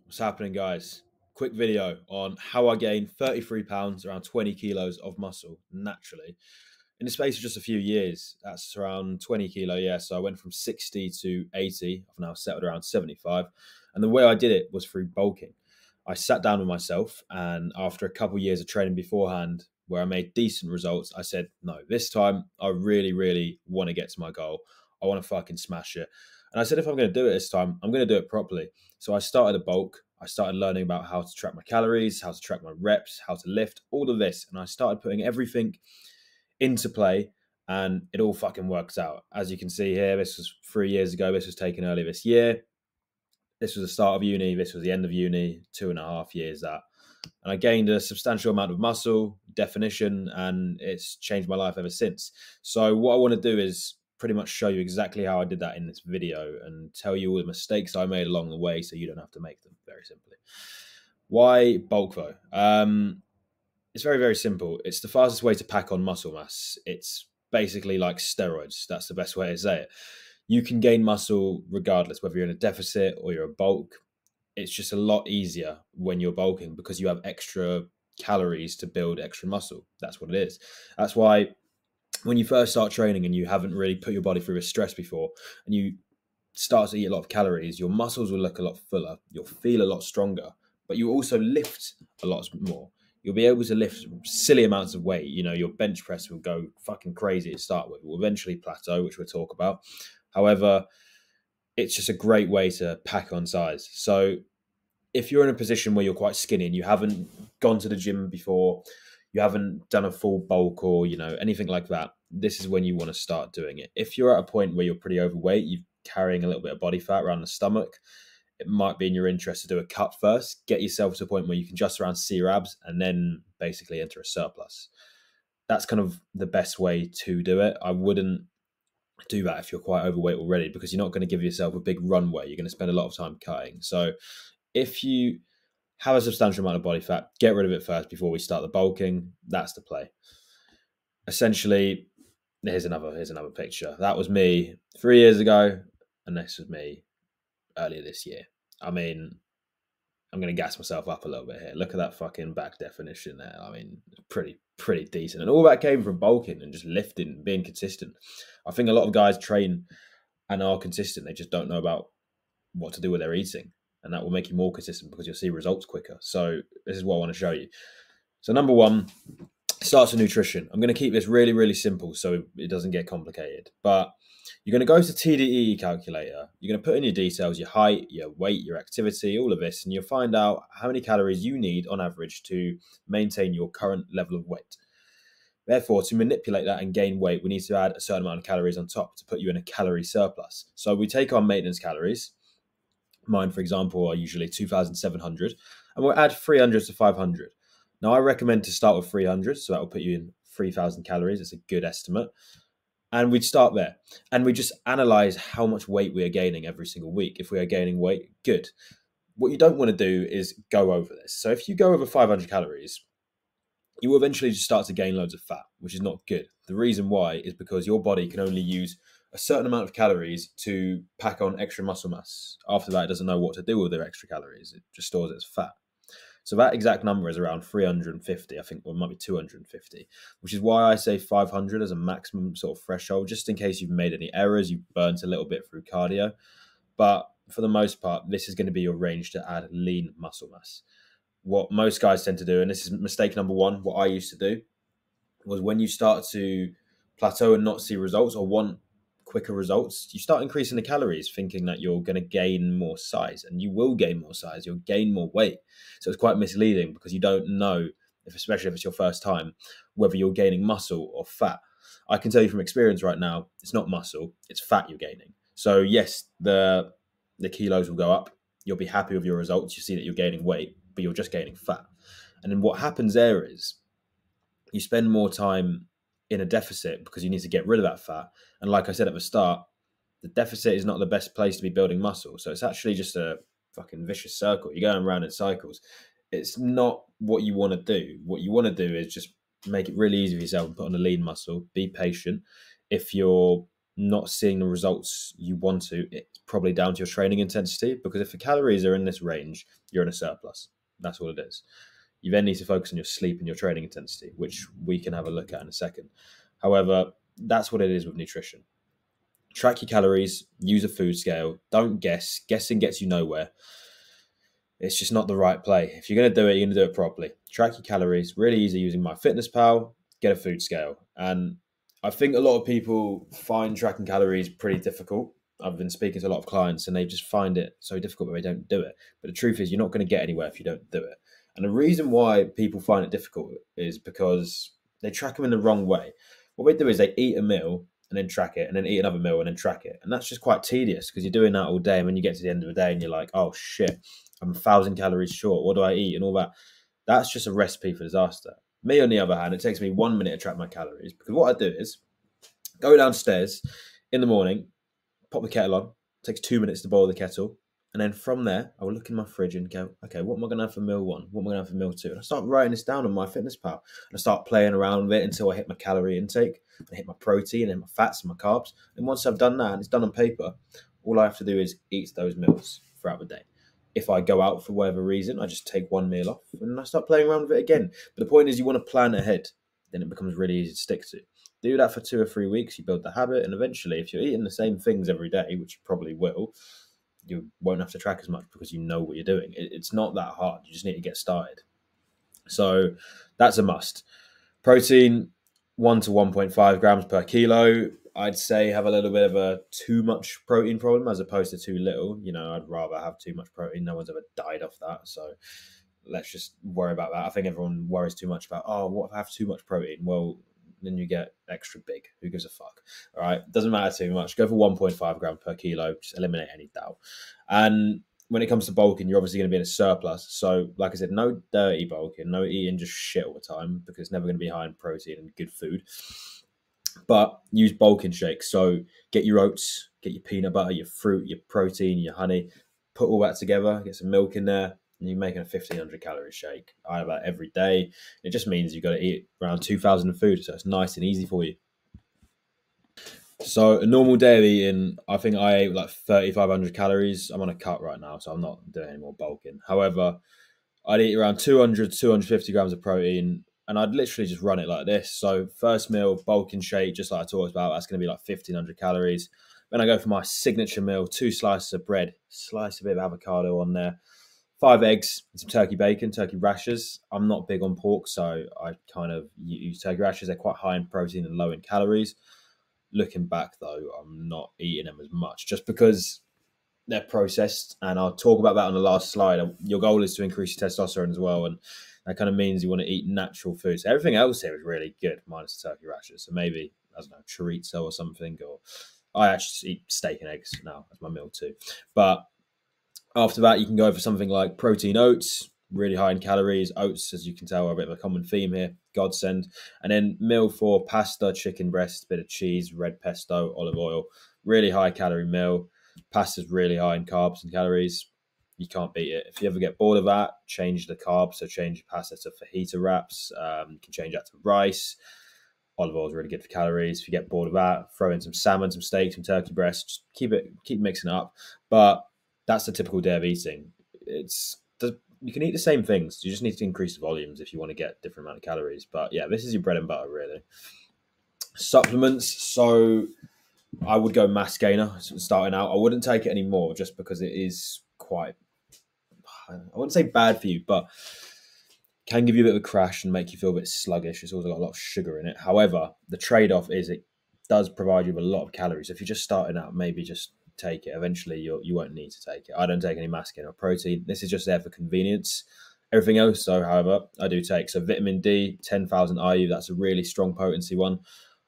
What's happening, guys? Quick video on how I gained 33 pounds, around 20 kilos of muscle naturally in the space of just a few years. That's around 20 kilo, yeah. So I went from 60 to 80. I've now settled around 75. And the way I did it was through bulking. I sat down with myself, and after a couple of years of training beforehand, where I made decent results, I said, no, this time I really, really want to get to my goal. I want to fucking smash it. And I said, if I'm going to do it this time, I'm going to do it properly. So I started a bulk. I started learning about how to track my calories, how to track my reps, how to lift, all of this. And I started putting everything into play, and it all fucking works out. As you can see here, this was 3 years ago. This was taken earlier this year. This was the start of uni. This was the end of uni, 2.5 years that. And I gained a substantial amount of muscle, definition, and it's changed my life ever since. So what I want to do is pretty much show you exactly how I did that in this video and tell you all the mistakes I made along the way so you don't have to make them, very simply. Why bulk though? It's very, very simple. It's the fastest way to pack on muscle mass. It's basically like steroids. That's the best way to say it. You can gain muscle regardless, whether you're in a deficit or you're a bulk. It's just a lot easier when you're bulking because you have extra calories to build extra muscle. That's what it is. That's why when you first start training and you haven't really put your body through a stress before and you start to eat a lot of calories, your muscles will look a lot fuller. You'll feel a lot stronger, but you also lift a lot more. You'll be able to lift silly amounts of weight. You know, your bench press will go fucking crazy to start with. It will eventually plateau, which we'll talk about. However, it's just a great way to pack on size. So if you're in a position where you're quite skinny and you haven't gone to the gym before, you haven't done a full bulk or, anything like that, this is when you want to start doing it. If you're at a point where you're pretty overweight, you're carrying a little bit of body fat around the stomach, it might be in your interest to do a cut first, get yourself to a point where you can just around see your abs and then basically enter a surplus. That's kind of the best way to do it. I wouldn't do that if you're quite overweight already because you're not going to give yourself a big runway. You're going to spend a lot of time cutting. So if you have a substantial amount of body fat, get rid of it first before we start the bulking. That's the play. Essentially, here's another picture. That was me 3 years ago, and this was me earlier this year. I mean, I'm going to gas myself up a little bit here. Look at that fucking back definition there. I mean, pretty decent. And all that came from bulking and just lifting, being consistent. I think a lot of guys train and are consistent. They just don't know about what to do with their eating. And that will make you more consistent because you'll see results quicker. So this is what I want to show you. So number one, starts with nutrition. I'm going to keep this really, really simple so it doesn't get complicated. But you're going to go to TDEE calculator. You're going to put in your details, your height, your weight, your activity, all of this, and you'll find out how many calories you need on average to maintain your current level of weight. Therefore, to manipulate that and gain weight, we need to add a certain amount of calories on top to put you in a calorie surplus. So we take our maintenance calories. Mine, for example, are usually 2,700, and we'll add 300 to 500. Now, I recommend to start with 300, so that will put you in 3,000 calories. It's a good estimate. And we'd start there. And we just analyze how much weight we are gaining every single week. If we are gaining weight, good. What you don't want to do is go over this. So if you go over 500 calories, you will eventually just start to gain loads of fat, which is not good. The reason why is because your body can only use a certain amount of calories to pack on extra muscle mass. After that, it doesn't know what to do with their extra calories. It just stores it as fat. So that exact number is around 350, I think, or it might be 250, which is why I say 500 as a maximum sort of threshold, just in case you've made any errors, you've burnt a little bit through cardio. But for the most part, this is going to be your range to add lean muscle mass. What most guys tend to do, and this is mistake number one, what I used to do, was when you start to plateau and not see results or want quicker results, you start increasing the calories thinking that you're going to gain more size, and you will gain more size, you'll gain more weight. So it's quite misleading because you don't know, especially if it's your first time, whether you're gaining muscle or fat. I can tell you from experience right now, it's not muscle, it's fat you're gaining. So yes, the kilos will go up, you'll be happy with your results, you see that you're gaining weight, but you're just gaining fat. And then what happens there is you spend more time in a deficit because you need to get rid of that fat. And like I said at the start, the deficit is not the best place to be building muscle. So it's actually just a fucking vicious circle. You're going around in cycles. It's not what you want to do. What you want to do is just make it really easy for yourself and put on a lean muscle. Be patient. If you're not seeing the results you want to, it's probably down to your training intensity, because if the calories are in this range, you're in a surplus. That's all it is. You then need to focus on your sleep and your training intensity, which we can have a look at in a second. However, that's what it is with nutrition. Track your calories, use a food scale, don't guess. Guessing gets you nowhere. It's just not the right play. If you're going to do it, you're going to do it properly. Track your calories, really easy using MyFitnessPal, get a food scale. And I think a lot of people find tracking calories pretty difficult. I've been speaking to a lot of clients and they just find it so difficult that they don't do it. But the truth is, you're not going to get anywhere if you don't do it. And the reason why people find it difficult is because they track them in the wrong way. What they do is they eat a meal and then track it, and then eat another meal and then track it. And that's just quite tedious because you're doing that all day. And when you get to the end of the day and you're like, oh shit, I'm 1,000 calories short. What do I eat? And all that. That's just a recipe for disaster. Me, on the other hand, it takes me 1 minute to track my calories, because what I do is go downstairs in the morning, pop the kettle on. It takes 2 minutes to boil the kettle. And then from there, I will look in my fridge and go, okay, what am I going to have for meal one? What am I going to have for meal two? And I start writing this down on MyFitnessPal. And I start playing around with it until I hit my calorie intake. I hit my protein and my fats and my carbs. And once I've done that and it's done on paper, all I have to do is eat those meals throughout the day. If I go out for whatever reason, I just take one meal off and I start playing around with it again. But the point is, you want to plan ahead. Then it becomes really easy to stick to. Do that for 2 or 3 weeks. You build the habit. And eventually, if you're eating the same things every day, which you probably will, you won't have to track as much because you know what you're doing. It's not that hard. You just need to get started. So that's a must. Protein, 1 to 1.5 grams per kilo. I'd say have a little bit of a too much protein problem as opposed to too little. You know, I'd rather have too much protein. No one's ever died off that. So let's just worry about that. I think everyone worries too much about, oh, what if I have too much protein? Well, then you get extra big. Who gives a fuck? All right. Doesn't matter too much. Go for 1.5 grams per kilo. Just eliminate any doubt. And when it comes to bulking, you're obviously going to be in a surplus. So, like I said, no dirty bulking, no eating just shit all the time, because it's never going to be high in protein and good food. But use bulking shakes. So get your oats, get your peanut butter, your fruit, your protein, your honey, put all that together, get some milk in there, and you're making a 1,500 calorie shake. I have that every day. It just means you've got to eat around 2,000 of food, so it's nice and easy for you. So a normal day of eating, I think I ate like 3,500 calories. I'm on a cut right now, so I'm not doing any more bulking. However, I'd eat around 200 to 250 grams of protein, and I'd literally just run it like this. So first meal, bulking shake, just like I talked about, that's going to be like 1,500 calories. Then I go for my signature meal, 2 slices of bread, slice a bit of avocado on there, 5 eggs, and some turkey bacon, turkey rashers. I'm not big on pork, so I kind of use turkey rashers. They're quite high in protein and low in calories. Looking back, though, I'm not eating them as much just because they're processed. And I'll talk about that on the last slide. Your goal is to increase your testosterone as well. And that kind of means you want to eat natural food. So everything else here is really good, minus the turkey rashers. So maybe, I don't know, chorizo or something. Or I actually just eat steak and eggs now as my meal too. But after that, you can go for something like protein oats, really high in calories. Oats, as you can tell, are a bit of a common theme here. Godsend. And then meal for pasta, chicken breast, bit of cheese, red pesto, olive oil. Really high calorie meal. Pasta's really high in carbs and calories. You can't beat it. If you ever get bored of that, change the carbs. So change your pasta to fajita wraps. You can change that to rice. Olive oil is really good for calories. If you get bored of that, throw in some salmon, some steak, some turkey breast. Just keep mixing it up. But that's the typical day of eating. You can eat the same things. You just need to increase the volumes if you want to get a different amount of calories. But yeah, this is your bread and butter, really. Supplements. So I would go mass gainer starting out. I wouldn't take it anymore just because it is quite, I wouldn't say bad for you, but can give you a bit of a crash and make you feel a bit sluggish. It's also got a lot of sugar in it. However, the trade-off is it does provide you with a lot of calories. If you're just starting out, maybe just take it. Eventually, you won't need to take it. I don't take any mass gain or protein. This is just there for convenience. Everything else, though, however, I do take. So vitamin D, 10,000 IU, that's a really strong potency one.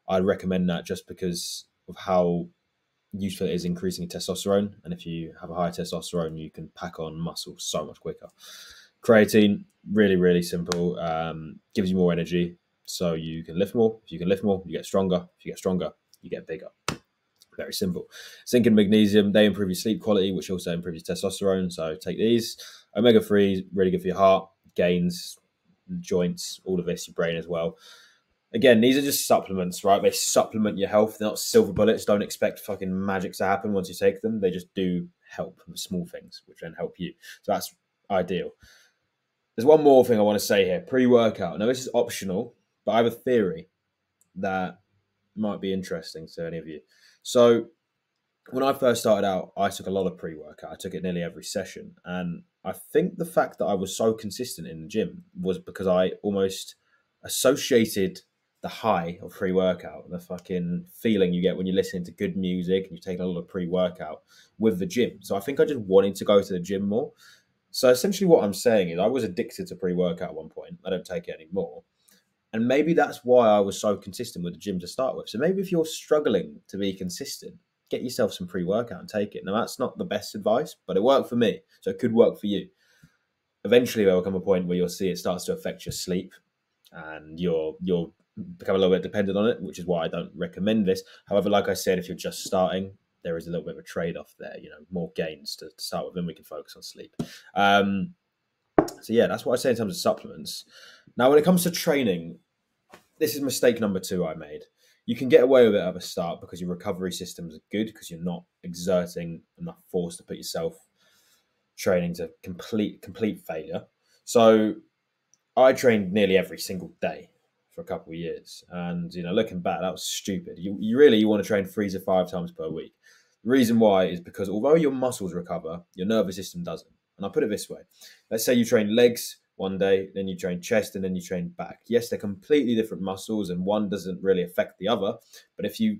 I'd recommend that just because of how useful it is increasing your testosterone. And if you have a high testosterone, you can pack on muscle so much quicker. Creatine, really, really simple. Gives you more energy, so you can lift more. If you can lift more, you get stronger. If you get stronger, you get bigger. Very simple. Zinc and magnesium, they improve your sleep quality, which also improves your testosterone. So take these. Omega-3, really good for your heart, gains, joints, all of this, your brain as well. Again, these are just supplements, right? They supplement your health. They're not silver bullets. Don't expect fucking magic to happen once you take them. They just do help with small things, which then help you. So that's ideal. There's one more thing I want to say here. Pre-workout. Now, this is optional, but I have a theory that might be interesting to any of you. So when I first started out, I took a lot of pre-workout. I took it nearly every session. And I think the fact that I was so consistent in the gym was because I almost associated the high of pre-workout, the fucking feeling you get when you're listening to good music and you're taking a lot of pre-workout with the gym. So I think I just wanted to go to the gym more. So essentially what I'm saying is I was addicted to pre-workout at one point. I don't take it anymore. And maybe that's why I was so consistent with the gym to start with. So maybe if you're struggling to be consistent, get yourself some pre-workout and take it. Now, that's not the best advice, but it worked for me. So it could work for you. Eventually, there will come a point where you'll see it starts to affect your sleep and you'll become a little bit dependent on it, which is why I don't recommend this. However, like I said, if you're just starting, there is a little bit of a trade-off there, more gains to start with, then we can focus on sleep. So yeah, that's what I say in terms of supplements. Now, when it comes to training, this is mistake number 2 I made. You can get away with it at the start because your recovery systems are good because you're not exerting enough force to put yourself training to complete failure. So I trained nearly every single day for a couple of years. And, looking back, that was stupid. You really want to train 3 to 5 times per week. The reason why is because although your muscles recover, your nervous system doesn't. And I'll put it this way. Let's say you train legs one day, then you train chest, and then you train back. Yes, they're completely different muscles, and one doesn't really affect the other. But if you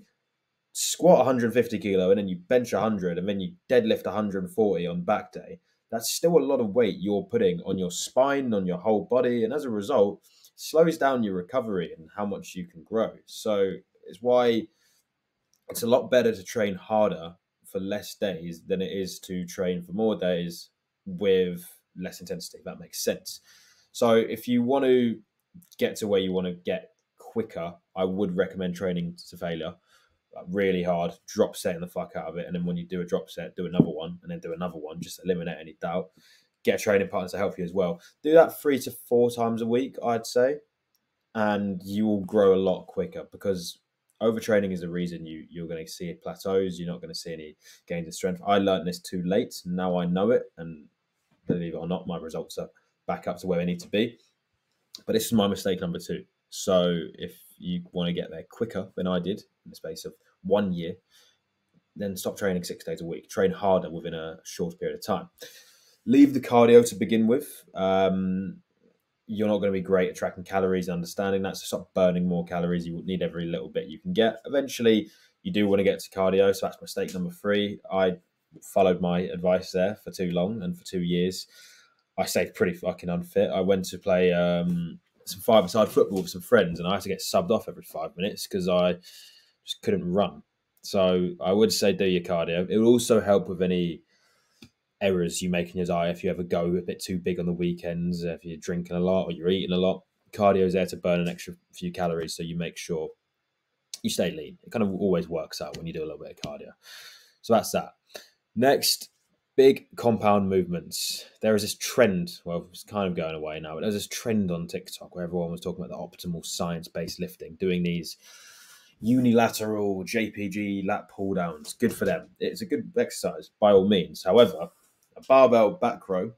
squat 150 kilo, and then you bench 100, and then you deadlift 140 on back day, that's still a lot of weight you're putting on your spine, on your whole body. And as a result, it slows down your recovery and how much you can grow. So it's why it's a lot better to train harder for less days than it is to train for more days with less intensity, if that makes sense. So if you want to get to where you want to get quicker, I would recommend training to failure, really hard, drop setting the fuck out of it. And then when you do a drop set, do another one and then do another one, just eliminate any doubt. Get a training partner to help you as well. Do that 3 to 4 times a week, I'd say. And you will grow a lot quicker because overtraining is the reason you're going to see plateaus. You're not going to see any gains in strength. I learned this too late. Now I know it. And believe it or not, my results are back up to where they need to be. But this is my mistake number 2. So if you want to get there quicker than I did in the space of 1 year, then stop training 6 days a week. Train harder within a short period of time. Leave the cardio to begin with. You're not going to be great at tracking calories and understanding that, so stop burning more calories. You need every little bit you can get. Eventually, you do want to get to cardio, so that's mistake number 3. I followed my advice there for too long, and for 2 years, I stayed pretty fucking unfit. I went to play some five-a-side football with some friends, and I had to get subbed off every 5 minutes because I just couldn't run. So I would say do your cardio. It will also help with any errors you make in your diet. If you ever go a bit too big on the weekends, if you're drinking a lot or you're eating a lot, cardio is there to burn an extra few calories, so you make sure you stay lean. It kind of always works out when you do a little bit of cardio. So that's that. Next, big compound movements. There is this trend, well, it's kind of going away now, but there's this trend on TikTok where everyone was talking about the optimal science-based lifting, doing these unilateral JPG lat pull downs. Good for them. It's a good exercise by all means. However, a barbell back row,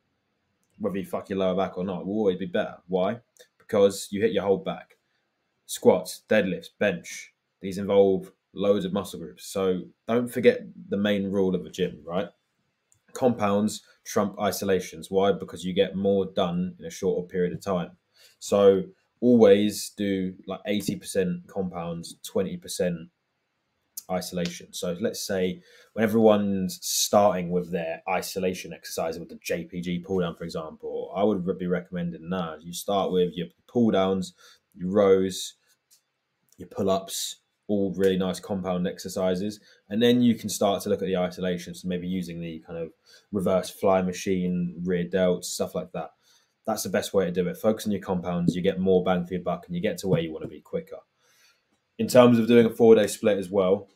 whether you fuck your lower back or not, will always be better. Why? Because you hit your whole back. Squats, deadlifts, bench, these involve loads of muscle groups. So don't forget the main rule of a gym, right? Compounds trump isolations. Why? Because you get more done in a shorter period of time. So always do like 80% compounds, 20% isolation. So let's say when everyone's starting with their isolation exercise with the JPG pull down, for example, I would be recommending that you start with your pull downs, your rows, your pull-ups, all really nice compound exercises. And then you can start to look at the isolation. So maybe using the kind of reverse fly machine, rear delts, stuff like that. That's the best way to do it. Focus on your compounds, you get more bang for your buck, and you get to where you want to be quicker. In terms of doing a 4-day split as well,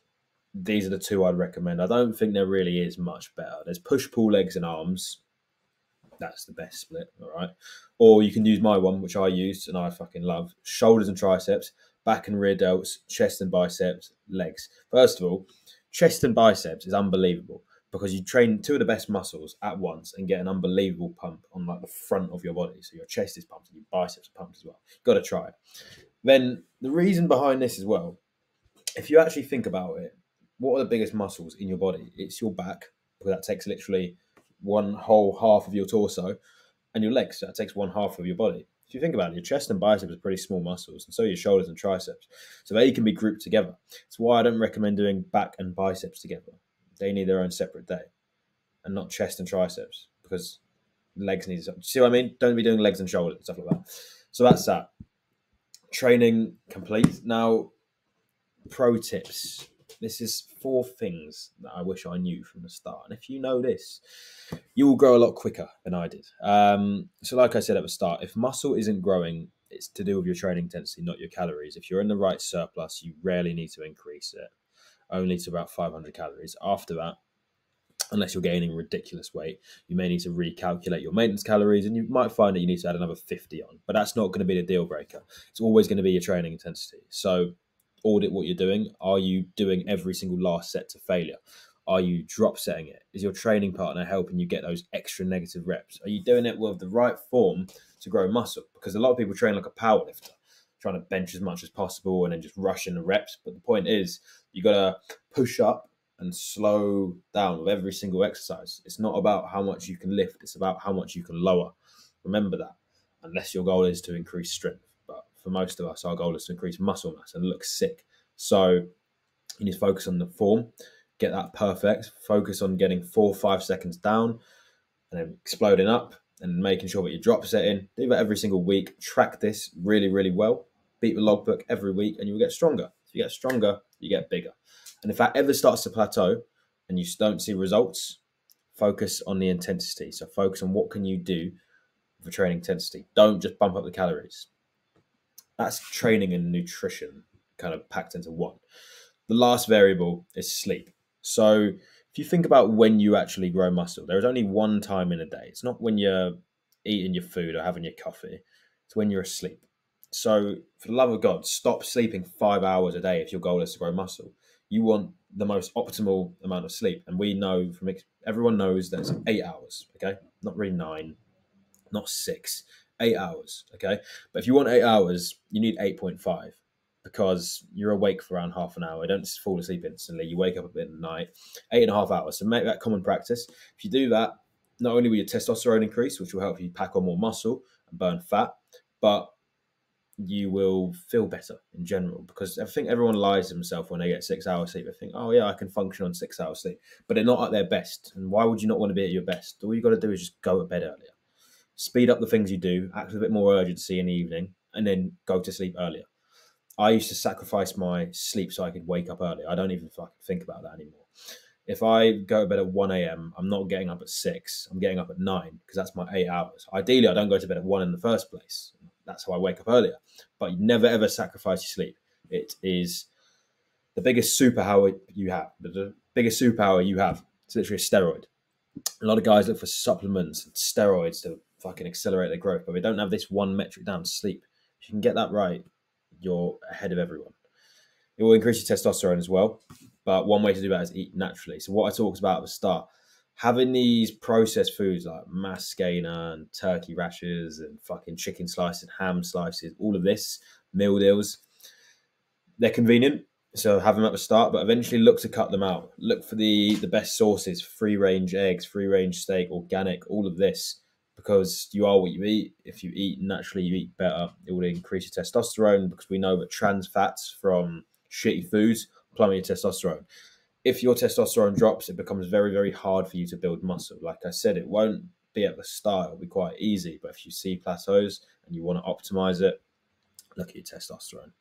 these are the 2 I'd recommend. I don't think there really is much better. There's push-pull legs and arms. That's the best split, all right? Or you can use my one, which I used and I fucking love. Shoulders and triceps, back and rear delts, chest and biceps, legs. First of all, chest and biceps is unbelievable because you train two of the best muscles at once and get an unbelievable pump on like the front of your body. So your chest is pumped and your biceps are pumped as well. You've got to try it. Then the reason behind this as well, if you actually think about it, what are the biggest muscles in your body? It's your back, because that takes literally one whole half of your torso, and your legs, that takes one half of your body. If you think about it, your chest and biceps are pretty small muscles, and so are your shoulders and triceps. So they can be grouped together. It's why I don't recommend doing back and biceps together. They need their own separate day, and not chest and triceps, because legs need something. See what I mean? Don't be doing legs and shoulders and stuff like that. So that's that. Training complete. Now, pro tips. This is 4 things that I wish I knew from the start. And if you know this, you will grow a lot quicker than I did. So like I said at the start, if muscle isn't growing, it's to do with your training intensity, not your calories. If you're in the right surplus, you rarely need to increase it, only to about 500 calories. After that, unless you're gaining ridiculous weight, you may need to recalculate your maintenance calories, and you might find that you need to add another 50 on. But that's not going to be the deal breaker. It's always going to be your training intensity. So audit what you're doing. Are you doing every single last set to failure? Are you drop setting it? Is your training partner helping you get those extra negative reps? Are you doing it with the right form to grow muscle? Because a lot of people train like a power lifter, trying to bench as much as possible and then just rush in the reps. But the point is, you got to push up and slow down with every single exercise. It's not about how much you can lift. It's about how much you can lower. Remember that, unless your goal is to increase strength. But for most of us, our goal is to increase muscle mass and look sick. So you need to focus on the form, get that perfect, focus on getting 4 or 5 seconds down and then exploding up and making sure that you drop setting. Do that every single week. Track this really, really well. Beat the logbook every week and you'll get stronger. If you get stronger, you get bigger. And if that ever starts to plateau and you don't see results, focus on the intensity. So focus on what can you do for training intensity. Don't just bump up the calories. That's training and nutrition kind of packed into one. The last variable is sleep. So if you think about when you actually grow muscle, there is only one time in a day. It's not when you're eating your food or having your coffee. It's when you're asleep. So for the love of God, stop sleeping 5 hours a day if your goal is to grow muscle. You want the most optimal amount of sleep. And we know from everyone knows that it's 8 hours, okay? Not really 9, not 6, 8 hours, okay? But if you want 8 hours, you need 8.5 because you're awake for around half an hour. You don't fall asleep instantly. You wake up a bit at night, 8.5 hours. So make that common practice. If you do that, not only will your testosterone increase, which will help you pack on more muscle and burn fat, but you will feel better in general, because I think everyone lies to themselves when they get 6 hours sleep. They think, oh yeah, I can function on 6 hours sleep, but they're not at their best. And why would you not want to be at your best? All you got to do is just go to bed earlier. Speed up the things you do, act with a bit more urgency in the evening, and then go to sleep earlier. I used to sacrifice my sleep so I could wake up earlier. I don't even fucking think about that anymore. If I go to bed at 1 a.m., I'm not getting up at 6. I'm getting up at 9 because that's my 8 hours. Ideally, I don't go to bed at 1 in the first place. That's how I wake up earlier. But you never, ever sacrifice your sleep. It is the biggest superpower you have. The biggest superpower you have. It's literally a steroid. A lot of guys look for supplements and steroids to fucking accelerate their growth, but they don't have this one metric down, sleep. If you can get that right, you're ahead of everyone. It will increase your testosterone as well. But one way to do that is eat naturally. So what I talked about at the start, having these processed foods like mass gainer and turkey rashers and fucking chicken slices, ham slices, all of this, meal deals, they're convenient. So have them at the start, but eventually look to cut them out. Look for the best sources, free-range eggs, free-range steak, organic, all of this, because you are what you eat. If you eat naturally, you eat better. It will increase your testosterone, because we know that trans fats from shitty foods plummet your testosterone. If your testosterone drops, it becomes very, very hard for you to build muscle. Like I said, it won't be at the start. It'll be quite easy. But if you see plateaus and you want to optimize it, look at your testosterone.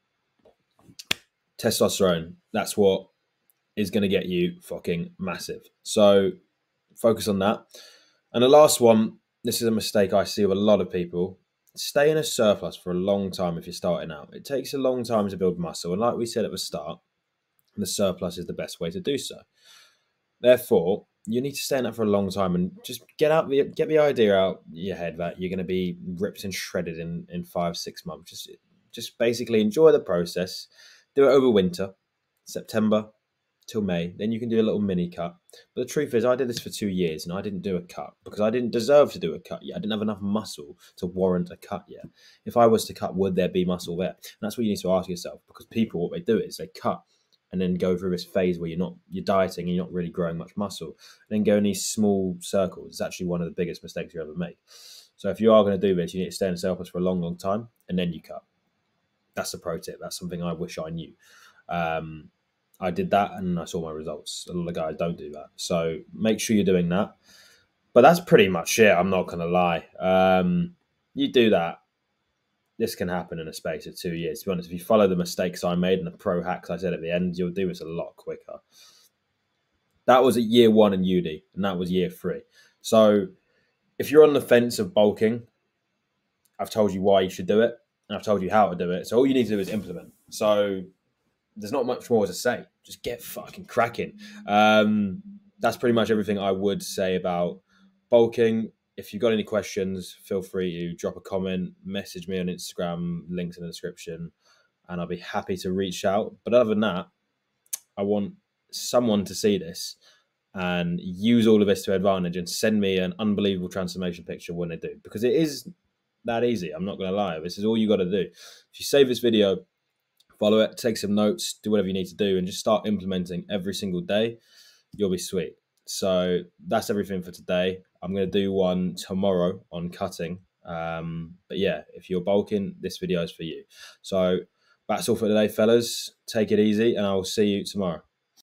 Testosterone, that's what is going to get you fucking massive. So focus on that. And the last one, this is a mistake I see with a lot of people. Stay in a surplus for a long time if you're starting out. It takes a long time to build muscle. And like we said at the start, the surplus is the best way to do so. Therefore, you need to stay in that for a long time and just get the idea out your head that you're going to be ripped and shredded in 5-6 months. Just basically enjoy the process. Do it over winter, September till May. Then you can do a little mini cut. But the truth is, I did this for 2 years and I didn't do a cut because I didn't deserve to do a cut yet. I didn't have enough muscle to warrant a cut yet. If I was to cut, would there be muscle there? And that's what you need to ask yourself, because people, what they do is they cut and then go through this phase where you're dieting and you're not really growing much muscle, and then go in these small circles. It's actually one of the biggest mistakes you ever make. So if you are going to do this, you need to stay in surplus for a long, long time, and then you cut. That's the pro tip. That's something I wish I knew. I did that and I saw my results. A lot of guys don't do that. So make sure you're doing that. But that's pretty much it. I'm not going to lie. You do that, this can happen in a space of 2 years. To be honest, if you follow the mistakes I made and the pro hacks I said at the end, you'll do this a lot quicker. That was at year 1 in uni, and that was year 3. So if you're on the fence of bulking, I've told you why you should do it, and I've told you how to do it. So all you need to do is implement. So there's not much more to say. Just get fucking cracking. That's pretty much everything I would say about bulking. If you've got any questions, feel free to drop a comment, message me on Instagram, links in the description, and I'll be happy to reach out. But other than that, I want someone to see this and use all of this to advantage and send me an unbelievable transformation picture when they do, because it is that easy. I'm not going to lie. This is all you got to do. If you save this video, follow it, take some notes, do whatever you need to do, and just start implementing every single day, you'll be sweet. So that's everything for today. I'm going to do one tomorrow on cutting. But yeah, if you're bulking, this video is for you. So that's all for today, fellas. Take it easy, and I will see you tomorrow.